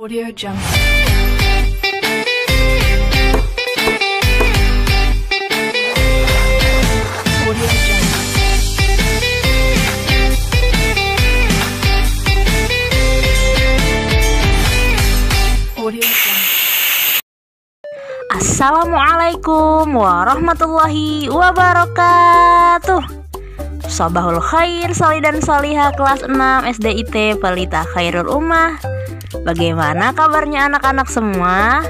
Audio Jungle. Audio Jungle. Audio Jungle. Assalamualaikum warahmatullahi wabarakatuh. Sobahul khair, soli dan solihah kelas 6 SDIT Pelita Khairul Ummah. Bagaimana kabarnya anak-anak semua?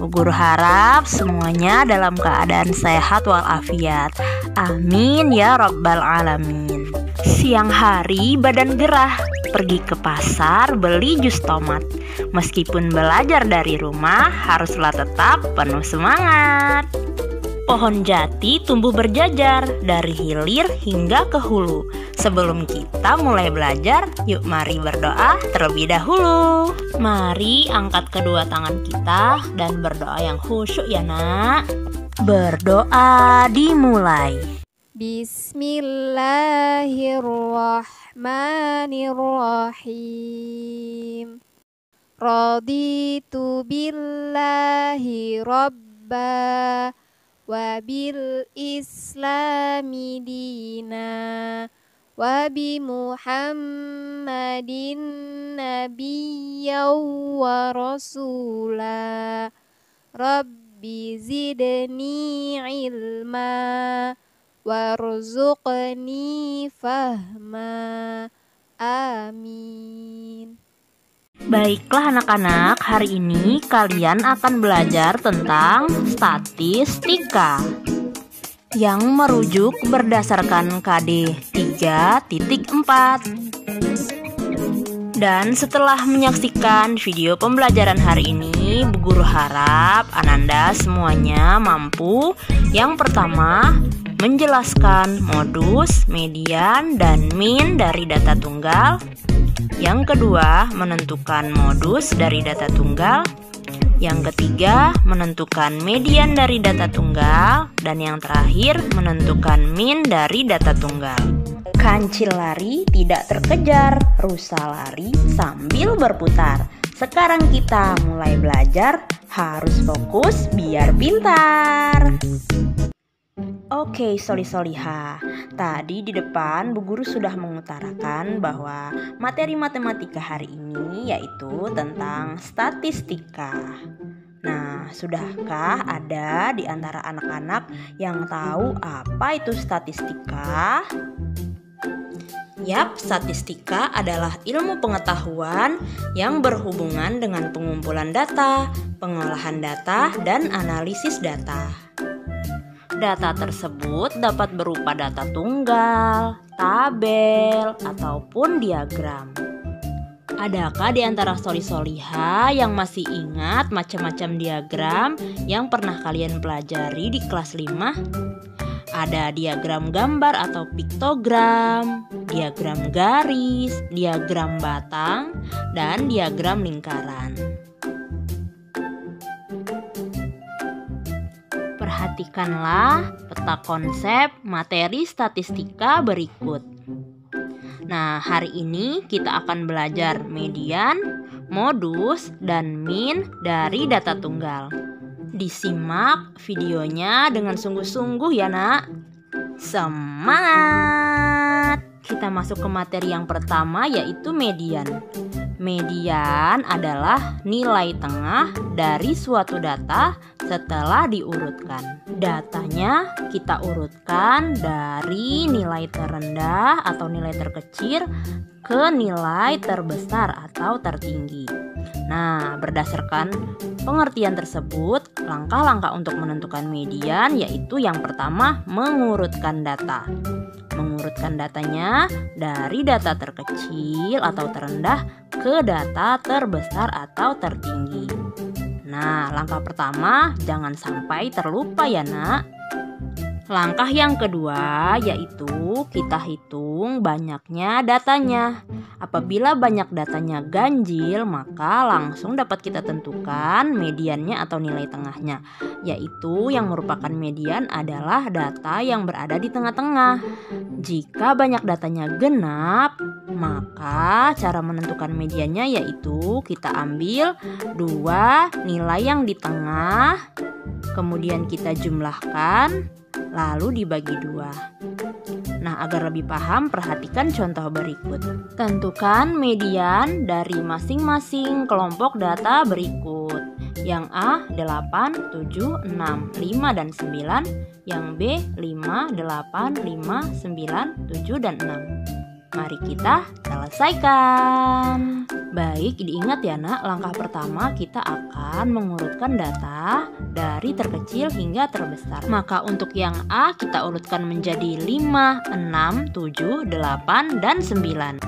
Bu Guru harap semuanya dalam keadaan sehat walafiat. Amin ya rabbal alamin. Siang hari badan gerah, pergi ke pasar beli jus tomat. Meskipun belajar dari rumah, haruslah tetap penuh semangat. Pohon jati tumbuh berjajar dari hilir hingga ke hulu. Sebelum kita mulai belajar, yuk mari berdoa terlebih dahulu. Mari angkat kedua tangan kita dan berdoa yang khusyuk ya nak. Berdoa dimulai. Bismillahirrahmanirrahim. Raditu billahi rabba wa bil islami dina wa bi muhammadin nabiyyan wa rasula rabbi zidni ilma warzuqni fahma amin. Baiklah anak-anak, hari ini kalian akan belajar tentang statistika yang merujuk berdasarkan KD 3.4. Dan setelah menyaksikan video pembelajaran hari ini, Bu Guru harap Ananda semuanya mampu. Yang pertama, menjelaskan modus, median, dan min dari data tunggal. Yang kedua, menentukan modus dari data tunggal. Yang ketiga, menentukan median dari data tunggal. Dan yang terakhir, menentukan min dari data tunggal. Kancil lari tidak terkejar, rusa lari sambil berputar. Sekarang kita mulai belajar, harus fokus biar pintar. Oke, soli-soliha. Tadi di depan Bu Guru sudah mengutarakan bahwa materi matematika hari ini yaitu tentang statistika. Nah, sudahkah ada di antara anak-anak yang tahu apa itu statistika? Yap, statistika adalah ilmu pengetahuan yang berhubungan dengan pengumpulan data, pengolahan data, dan analisis data. Data tersebut dapat berupa data tunggal, tabel, ataupun diagram. Adakah di antara soli-soliha yang masih ingat macam-macam diagram yang pernah kalian pelajari di kelas 5? Ada diagram gambar atau piktogram, diagram garis, diagram batang, dan diagram lingkaran. Perhatikanlah peta konsep materi statistika berikut. Nah, hari ini kita akan belajar median, modus, dan min dari data tunggal. Disimak videonya dengan sungguh-sungguh ya nak. Semangat! Kita masuk ke materi yang pertama yaitu median. Median adalah nilai tengah dari suatu data setelah diurutkan. Datanya kita urutkan dari nilai terendah atau nilai terkecil ke nilai terbesar atau tertinggi. Nah, berdasarkan pengertian tersebut, langkah-langkah untuk menentukan median yaitu yang pertama mengurutkan data. Mengurutkan datanya dari data terkecil atau terendah ke data terbesar atau tertinggi. Nah, langkah pertama jangan sampai terlupa ya nak. Langkah yang kedua yaitu kita hitung banyaknya datanya. Apabila banyak datanya ganjil, maka langsung dapat kita tentukan mediannya atau nilai tengahnya. Yaitu yang merupakan median adalah data yang berada di tengah-tengah. Jika banyak datanya genap, maka cara menentukan mediannya yaitu kita ambil 2 nilai yang di tengah, kemudian kita jumlahkan, lalu dibagi 2. Nah, agar lebih paham, perhatikan contoh berikut. Tentukan median dari masing-masing kelompok data berikut. Yang A 8, 7, 6, 5, dan 9. Yang B 5, 8, 5, 9, 7, dan 6. Mari kita selesaikan. Baik, diingat ya nak, langkah pertama kita akan mengurutkan data dari terkecil hingga terbesar. Maka untuk yang A kita urutkan menjadi 5, 6, 7, 8, dan 9.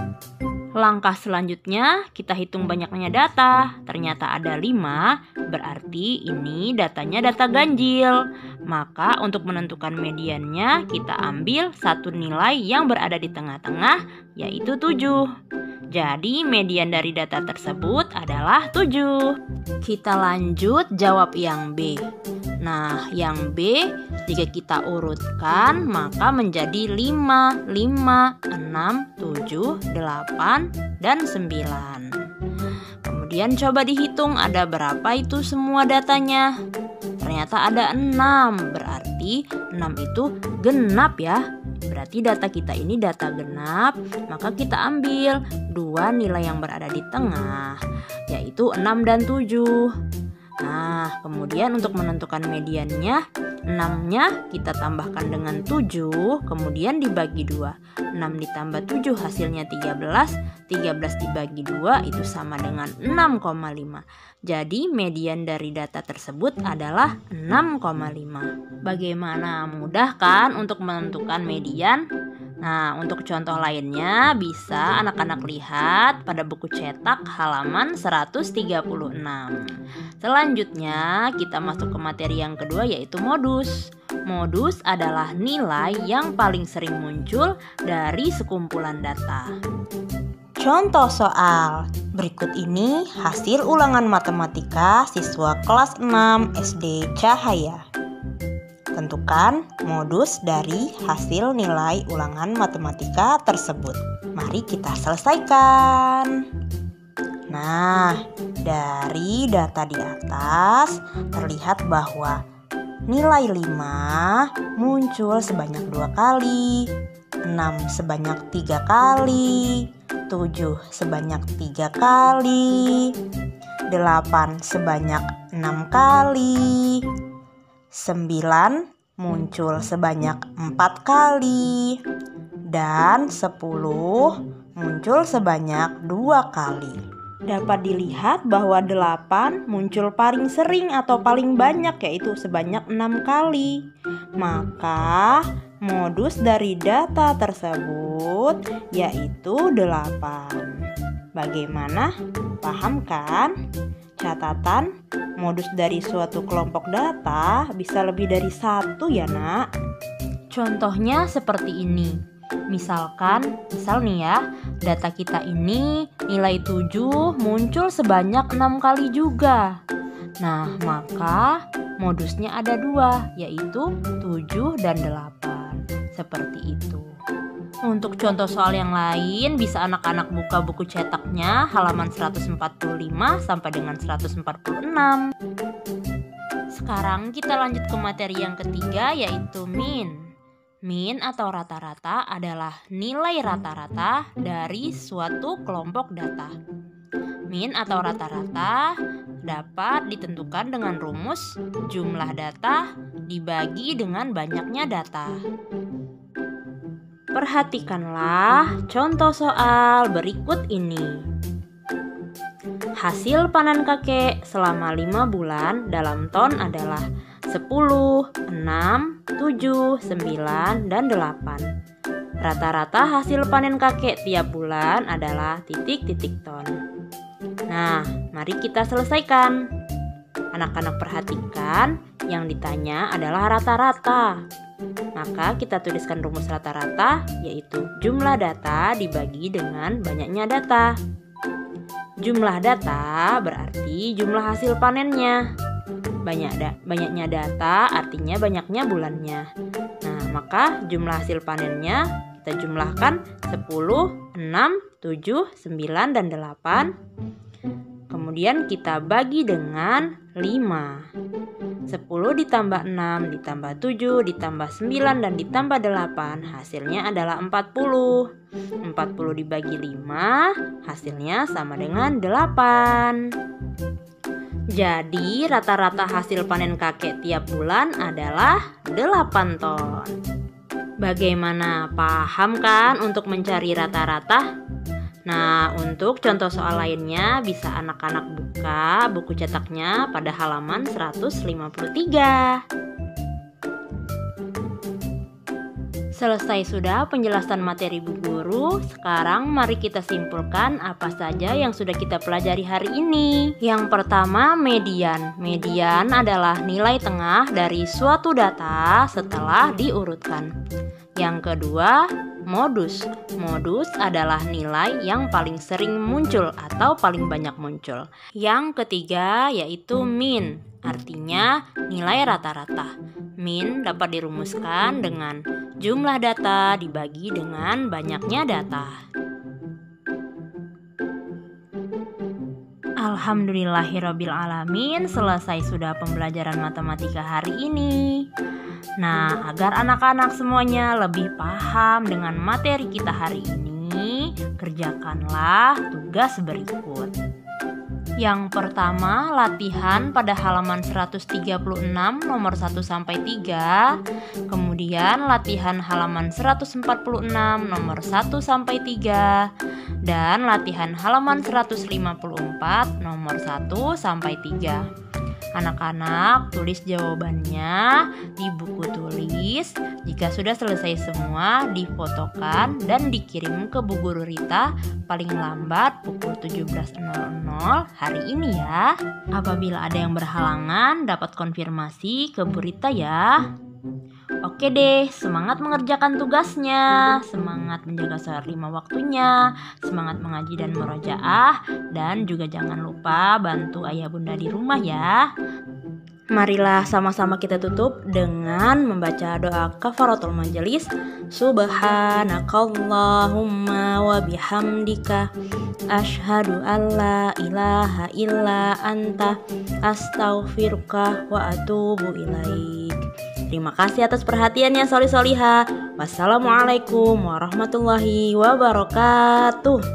Langkah selanjutnya kita hitung banyaknya data. Ternyata ada 5, berarti ini datanya data ganjil. Maka untuk menentukan mediannya kita ambil satu nilai yang berada di tengah-tengah, yaitu 7. Jadi median dari data tersebut adalah 7. Kita lanjut jawab yang B. Nah, yang B jika kita urutkan maka menjadi 5, 5, 6, 7, 8, dan 9. Kemudian coba dihitung ada berapa itu semua datanya. Ternyata ada 6, berarti 6 itu genap ya. Berarti data kita ini data genap, maka kita ambil 2 nilai yang berada di tengah, yaitu 6 dan 7. Nah, kemudian untuk menentukan mediannya, 6-nya kita tambahkan dengan 7, kemudian dibagi 2. 6 ditambah 7 hasilnya 13, 13 dibagi 2 itu sama dengan 6,5. Jadi median dari data tersebut adalah 6,5. Bagaimana mudah kan untuk menentukan median? Nah, untuk contoh lainnya bisa anak-anak lihat pada buku cetak halaman 136. Selanjutnya kita masuk ke materi yang kedua yaitu modus. Modus adalah nilai yang paling sering muncul dari sekumpulan data. Contoh soal. Berikut ini hasil ulangan matematika siswa kelas 6 SD Cahaya. Tentukan modus dari hasil nilai ulangan matematika tersebut. Mari kita selesaikan. Nah, dari data di atas terlihat bahwa nilai 5 muncul sebanyak 2 kali, 6 sebanyak 3 kali, 7 sebanyak 3 kali, 8 sebanyak 6 kali, 9 muncul sebanyak 4 kali, dan 10 muncul sebanyak 2 kali. Dapat dilihat bahwa 8 muncul paling sering atau paling banyak yaitu sebanyak 6 kali. Maka modus dari data tersebut yaitu 8. Bagaimana? Paham kan? Catatan, modus dari suatu kelompok data bisa lebih dari 1 ya nak. Contohnya seperti ini. Misal nih ya, data kita ini nilai 7 muncul sebanyak 6 kali juga. Nah, maka modusnya ada 2, yaitu 7 dan 8. Seperti itu. Untuk contoh soal yang lain, bisa anak-anak buka buku cetaknya halaman 145 sampai dengan 146. Sekarang kita lanjut ke materi yang ketiga yaitu min. Min atau rata-rata adalah nilai rata-rata dari suatu kelompok data. Min atau rata-rata dapat ditentukan dengan rumus jumlah data dibagi dengan banyaknya data. Perhatikanlah contoh soal berikut ini. Hasil panen kakek selama 5 bulan dalam ton adalah 10, 6, 7, 9, dan 8. Rata-rata hasil panen kakek tiap bulan adalah titik-titik ton. Nah, mari kita selesaikan. Anak-anak perhatikan, yang ditanya adalah rata-rata. Maka kita tuliskan rumus rata-rata, yaitu jumlah data dibagi dengan banyaknya data. Jumlah data berarti jumlah hasil panennya. Banyaknya data artinya banyaknya bulannya. Nah, maka jumlah hasil panennya kita jumlahkan 10, 6, 7, 9, dan 8. Kemudian kita bagi dengan 5. 10 ditambah 6 ditambah 7 ditambah 9 dan ditambah 8 hasilnya adalah 40. 40 dibagi 5 hasilnya sama dengan 8. Jadi rata-rata hasil panen kakek tiap bulan adalah 8 ton. Bagaimana, paham kan untuk mencari rata-rata? Nah, untuk contoh soal lainnya bisa anak-anak buka buku cetaknya pada halaman 153. Selesai sudah penjelasan materi Bu Guru. Sekarang mari kita simpulkan apa saja yang sudah kita pelajari hari ini. Yang pertama, median. Median adalah nilai tengah dari suatu data setelah diurutkan. Yang kedua, modus. Modus adalah nilai yang paling sering muncul atau paling banyak muncul. Yang ketiga yaitu mean, artinya nilai rata-rata. Mean dapat dirumuskan dengan jumlah data dibagi dengan banyaknya data. Alhamdulillahirrabbilalamin, selesai sudah pembelajaran matematika hari ini. Nah, agar anak-anak semuanya lebih paham dengan materi kita hari ini, kerjakanlah tugas berikut. Yang pertama, latihan pada halaman 136 nomor 1-3. Kemudian latihan halaman 146 nomor 1-3. Dan latihan halaman 154 nomor 1-3. Anak-anak tulis jawabannya di buku tulis. Jika sudah selesai semua, difotokan dan dikirim ke Bu Guru Rita paling lambat pukul 17.00 hari ini ya. Apabila ada yang berhalangan, dapat konfirmasi ke Bu Rita ya. Oke deh, semangat mengerjakan tugasnya, semangat menjaga sholat 5 waktunya, semangat mengaji dan murojaah, dan juga jangan lupa bantu ayah bunda di rumah ya. Marilah sama-sama kita tutup dengan membaca doa kafaratul majelis. Subhanakallahumma wa bihamdika asyhadu alla ilaha illa anta astaghfiruka wa atubu ilaik. Terima kasih atas perhatiannya soli-soliha. Wassalamualaikum warahmatullahi wabarakatuh.